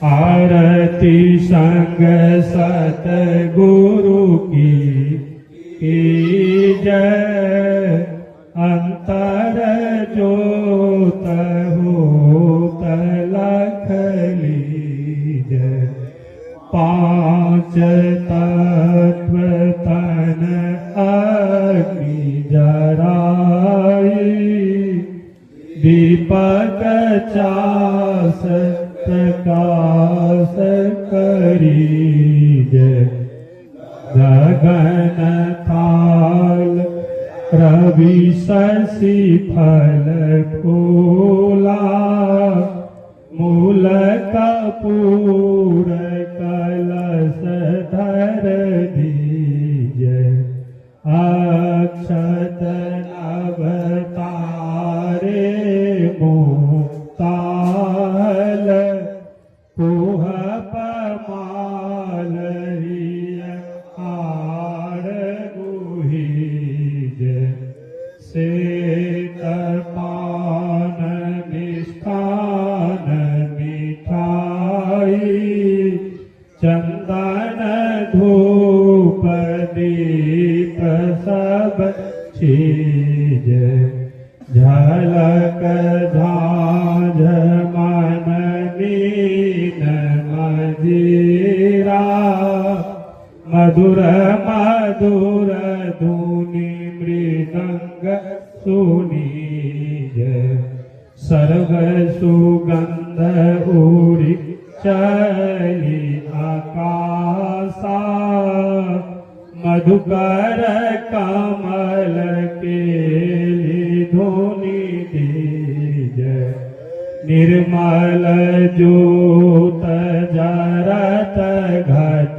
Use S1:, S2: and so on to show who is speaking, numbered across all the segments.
S1: आरती संग सतगुरु की जय। अंतर जोत होत लख लीजय। पांच तत्व तन अग्नि जराई। दीपक चास प्रकाश करीजय। गगन थाल रवि शशि फल फूला। मूल कपूर कलश धर दीजय। अक्षत नव तारे मुक्ताल। पुह पमाल हार गुहीजय। श्वेत पान मिष्ठान मिठाई। चंदन धूप दीप सब चीज। झलक झांझ मन मीन मजीरा। मधुर मधुर धुनि मृदंग सुनीजय। सर्व सुगंध उड़ी चली आकाशा। मधुकर कमल केली धुनि दीजय। निर्मल ज्योत जरत घट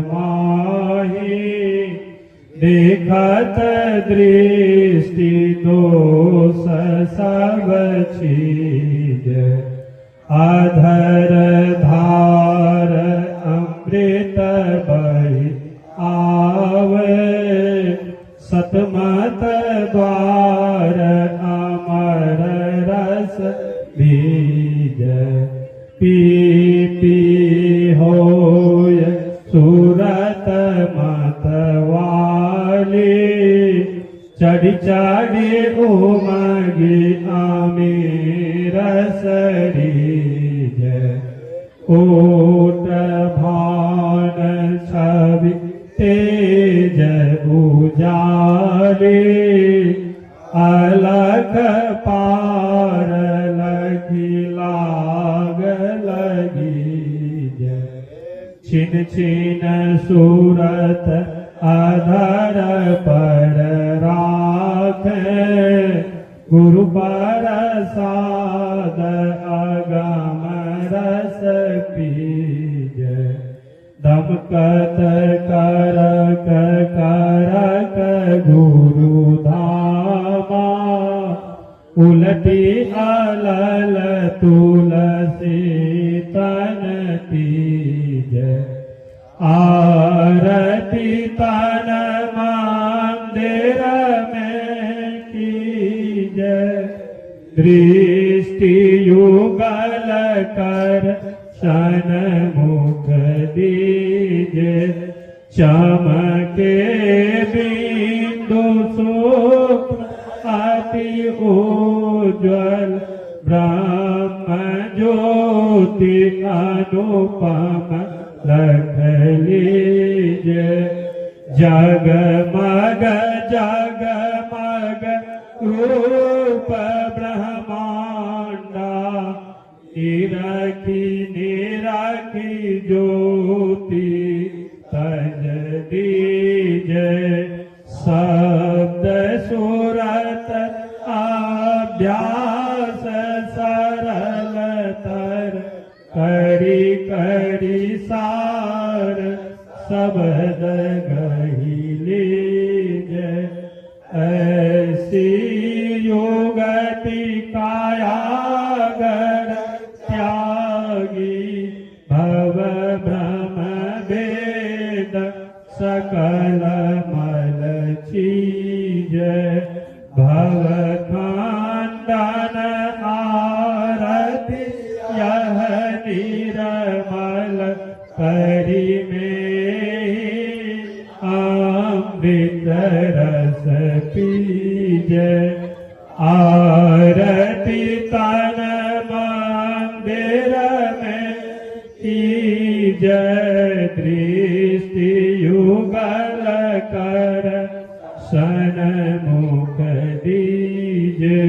S1: माही। देखत दृष्टि दोष सब चीज। अधर धार अमृत बहि आवे। सतमत द्वार अमर रस बीज। पी पी होय सूरत मतवाली। चढ़ी चढ़ी उमगी आमीर सरीजय। ओट भान छवि तेज उजाली। अलख पार लगी लाग लगी जय। छिन छिन सूरत अधर पर राखे। गुरु प्रसाद अगम रस पीज। दमकत करक करक गुरु धामा। उलटी अलल तुलसी तन तीज। आरती तन मंदिर में कीजय। दृष्टि युगल कर सन मुख दीजे। चमके बिंदु सूक्ष्म अति उज्ज्वल। ब्रह्म ज्योति अनुपम लख लीजय। जगमग जगमग रूप ब्रह्मांडा। निरखी निरखी ज्योति तज दीजय। शब्द सूरत अभ्यास सरलतर। करी करी सार शब्द गही लीजय। ऐसी योगति कायागर त्यागी। भव भ्रम वेद सकल मल चीजय। भव खंडन आरती यह निरमा। परि में अमृत रस पीजै आरती तन मंदिर में कीजै दृष्टि युगल कर सन्मुख दीजे।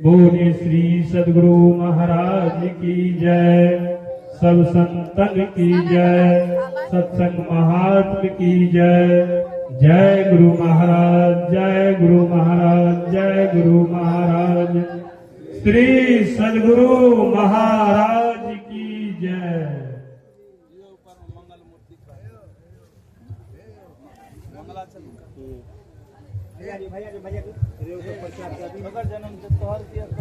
S1: बोले श्री सद्गुरु महाराज की जय, सब संतन की जय, सत्संग महात्म की जय। जय गुरु महाराज, जय गुरु महाराज, जय गुरु महाराज। श्री सद्गुरु महाराज की जय।
S2: भैया जी भैया जी भैया जी